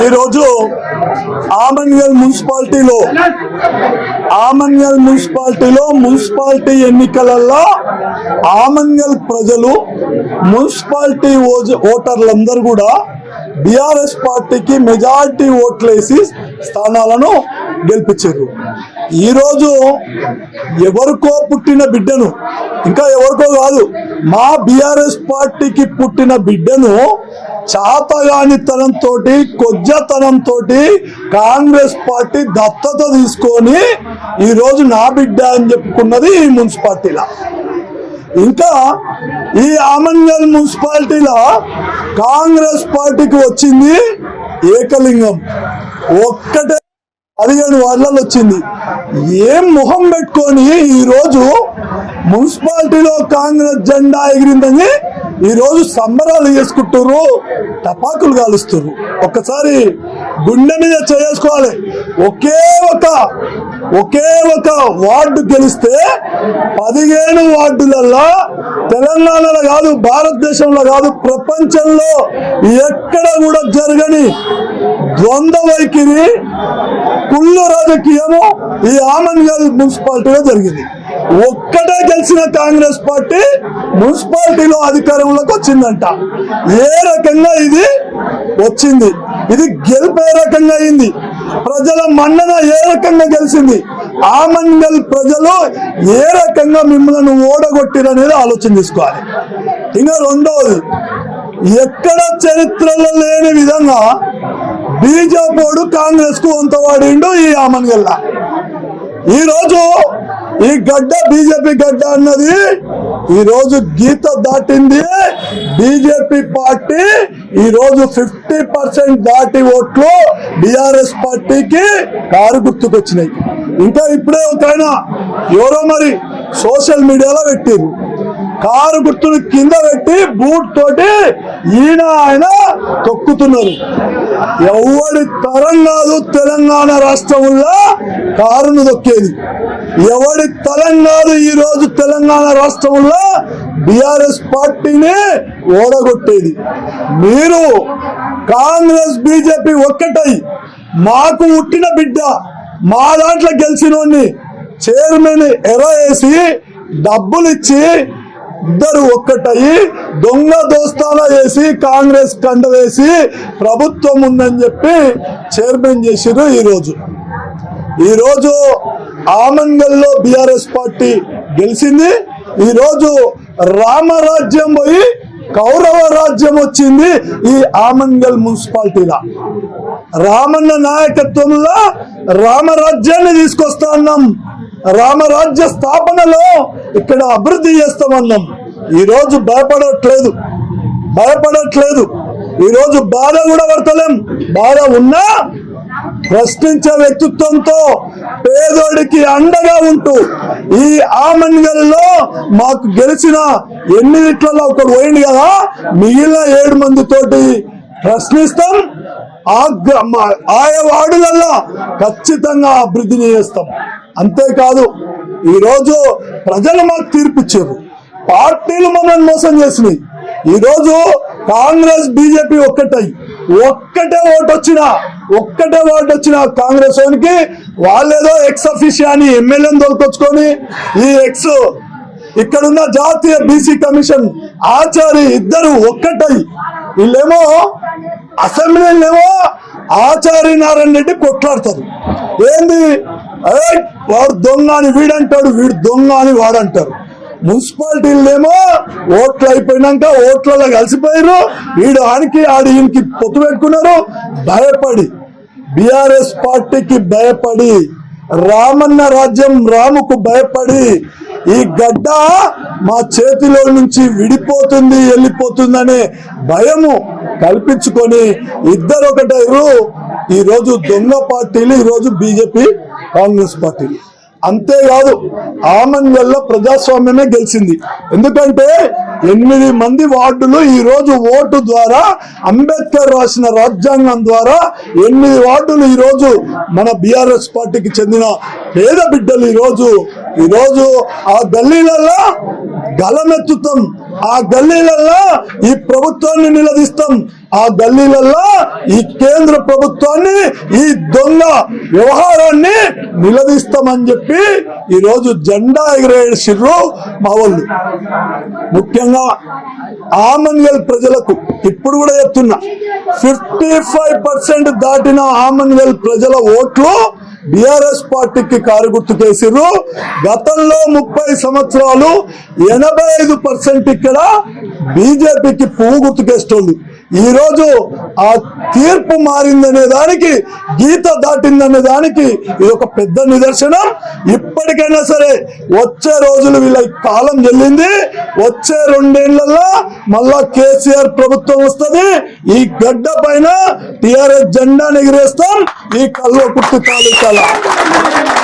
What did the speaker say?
ఈరోజు ఆమన్గల్ మున్సిపాలిటీలో మున్సిపాలిటీ ఎన్నికలలో ఆమన్గల్ ప్రజలు మున్సిపాలిటీ ఓటర్లందరూ కూడా బీఆర్ఎస్ పార్టీకి మెజారిటీ ఓట్లేసి స్థానాలను గెలిపించారు. ఈరోజు ఎవరికో పుట్టిన బిడ్డను, ఇంకా ఎవరికో కాదు, మా బీఆర్ఎస్ పార్టీకి పుట్టిన బిడ్డను చాతగానితనంతో కొజ్జతనంతో కాంగ్రెస్ పార్టీ దత్తత తీసుకొని ఈరోజు నా బిడ్డ అని చెప్పుకున్నది ఈ మున్సిపాలిటీలో. ఇంకా ఈ ఆమన్గల్ మున్సిపాలిటీలో కాంగ్రెస్ పార్టీకి వచ్చింది ఏకలింగం, ఒక్కటే 15 వార్డులలో వచ్చింది. ఏం మొహం పెట్టుకొని ఈరోజు మున్సిపాలిటీలో కాంగ్రెస్ జెండా ఎగిరిందని ఈరోజు సంబరాలు చేసుకుంటారు, టపాకులు కాలుస్తారు. ఒక్కసారి గుండె మీద చేసుకోవాలి. ఒకే ఒక వార్డు గెలిస్తే 15 వార్డులలో తెలంగాణలో కాదు, భారతదేశంలో కాదు, ప్రపంచంలో ఎక్కడ కూడా జరగని ద్వంద్వ వైఖరి, కుళ్ళు రాజకీయము ఈ ఆమన్గల్ మున్సిపాలిటీలో జరిగింది. ఒక్కటే గెలిచిన కాంగ్రెస్ పార్టీ మున్సిపాలిటీలో అధికారంలోకి వచ్చిందంట. ఏ రకంగా ఇది వచ్చింది, ఇది గెలుపు ఏ రకంగా అయింది, ప్రజల మన్నన ఏ రకంగా గెలిచింది, ఆమన్గల్ ప్రజలు ఏ రకంగా మిమ్మల్ని ఓడగొట్టిరనేది ఆలోచన చేసుకోవాలి. ఇంకా రెండవది, ఎక్కడ చరిత్రలో లేని విధంగా బీజేపీ కాంగ్రెస్ కు వంత వాడిండు ఈ ఆమన్గల్. ఈరోజు ఈ గడ్డ బీజేపీ గడ్డ అన్నది ఈరోజు గీత దాటింది. బీజేపీ పార్టీ ఈరోజు 50% దాటి ఓట్లు బీఆర్ఎస్ పార్టీకి కారు గుర్తుకొచ్చినాయి. ఇంకా ఇప్పుడే ఒక ఆయన ఎవరో మరి సోషల్ మీడియాలో పెట్టారు, కారు గుర్తులు కింద పెట్టి బూట్ తోటి ఆయన తొక్కుతున్నారు. ఎవడి తరం కాదు తెలంగాణ రాష్ట్రంలో కారును దొక్కేది, ఎవడి తరం కాదు ఈరోజు తెలంగాణ రాష్ట్రంలో బీఆర్ఎస్ పార్టీని ఓడగొట్టేది. మీరు కాంగ్రెస్ బీజేపీ ఒక్కటై మాకు పుట్టిన బిడ్డ, మా దాంట్లో గెలిచినోడిని చైర్మన్ ఎరా వేసి డబ్బులు ఇచ్చి ఇద్దరు ఒక్కటయి దొంగ దోస్తానా వేసి కాంగ్రెస్ కండ వేసి ప్రభుత్వం ఉందని చెప్పి చైర్మన్ చేసిరు. ఈరోజు ఆమన్గల్లో బీఆర్ఎస్ పార్టీ గెలిచింది. ఈరోజు రామరాజ్యం పోయి కౌరవ రాజ్యం వచ్చింది ఈ ఆమన్గల్ మున్సిపాలిటీలో. రామన్న నాయకత్వంలో రామరాజ్యాన్ని తీసుకొస్తా అన్నాం, రామరాజ్య స్థాపనలో ఇక్కడ అభివృద్ధి చేస్తామన్నాం. ఈరోజు భయపడట్లేదు, ఈరోజు బాధ కూడా పడతలేం. బాధ ఉన్నా ప్రశ్నించే వ్యక్తిత్వంతో పేదోడికి అండగా ఉంటూ ఈ ఆమన్గల్లో మాకు గెలిచిన 8 ఒకరు పోయింది కదా, మిగిలిన 7 మందితోటి ప్రశ్నిస్తాం. ఆయా వార్డులలో ఖచ్చితంగా అభివృద్ధిని చేస్తాం. అంతేకాదు ఈరోజు ప్రజలు మాకు తీర్పిచ్చారు, పార్టీలు మమ్మల్ని మోసం చేసినాయి. ఈరోజు కాంగ్రెస్ బీజేపీ ఒక్కటే ఓటు వచ్చిన కాంగ్రెస్ వానికి వాళ్ళేదో ఎక్స్ అఫీషియా అని ఎమ్మెల్యేని తోలుకొచ్చుకొని ఈ ఇక్కడున్న జాతీయ బీసీ కమిషన్ ఆచారి ఇద్దరు ఒక్కటై వీళ్ళేమో అసెంబ్లీలేమో ఆచారి నారాయణ రెడ్డి కొట్లాడతారు. ఏంది వాడు దొంగ అని వీడంటాడు, వీడు దొంగ అని వాడంటారు. మున్సిపాలిటీలేమో ఓట్లు అయిపోయినాక ఓట్లలో కలిసిపోయారు, వీడు ఈయనకి పొత్తు పెట్టుకున్నారు. భయపడి బీఆర్ఎస్ పార్టీకి భయపడి, రామన్న రాజ్యం రాముకు భయపడి ఈ గడ్డ మా చేతిలో నుంచి విడిపోతుంది వెళ్ళిపోతుందనే భయము కల్పించుకొని ఇద్దరు ఒకటైరు. ఈరోజు దొంగ పార్టీలు, ఈరోజు బీజేపీ కాంగ్రెస్ పార్టీలు. అంతేకాదు ఆమన్గల్లో ప్రజాస్వామ్యమే గెలిచింది. ఎందుకంటే 8 మంది వార్డులు ఈరోజు ఓటు ద్వారా, అంబేద్కర్ రాసిన రాజ్యాంగం ద్వారా 8 వార్డులు ఈరోజు మన బీఆర్ఎస్ పార్టీకి చెందిన పేద బిడ్డలు ఈరోజు ఆ గల్లీలలో గలమెత్తుతాం, ఆ గల్లీలలో ఈ ప్రభుత్వాన్ని నిలదీస్తాం, ఆ గల్లీలలో ఈ కేంద్ర ప్రభుత్వాన్ని, ఈ దొంగ వ్యవహారాన్ని నిలదీస్తామని చెప్పి ఈరోజు జెండా ఎగరేసిర్రు మా వాళ్ళు. ముఖ్యంగా ఆమన్గల్ ప్రజలకు ఇప్పుడు కూడా చెప్తున్నా, 55% దాటిన ఆమన్గల్ ప్రజల ఓట్లు బీఆర్ఎస్ పార్టీకి కారు గుర్తుకేసిర్రు. గతంలో 30 సంవత్సరాలు 85% ఇక్కడ బీజేపీకి పువ్వు గుర్తుకేస్తోంది. ఈ రోజు ఆ తీర్పు మారిందనే దానికి, గీత దాటిందనే దానికి ఇది ఒక పెద్ద నిదర్శనం. ఇప్పటికైనా సరే వచ్చే రోజులు వీళ్ళ కాలం చెల్లింది. వచ్చే 2 ఏళ్లలో మళ్ళా కేసీఆర్ ప్రభుత్వం వస్తుంది. ఈ గడ్డ పైన టీఆర్ఎస్ జెండా ఎగిరేస్తాం. ఈ కల్వకుర్తి తాలూకాల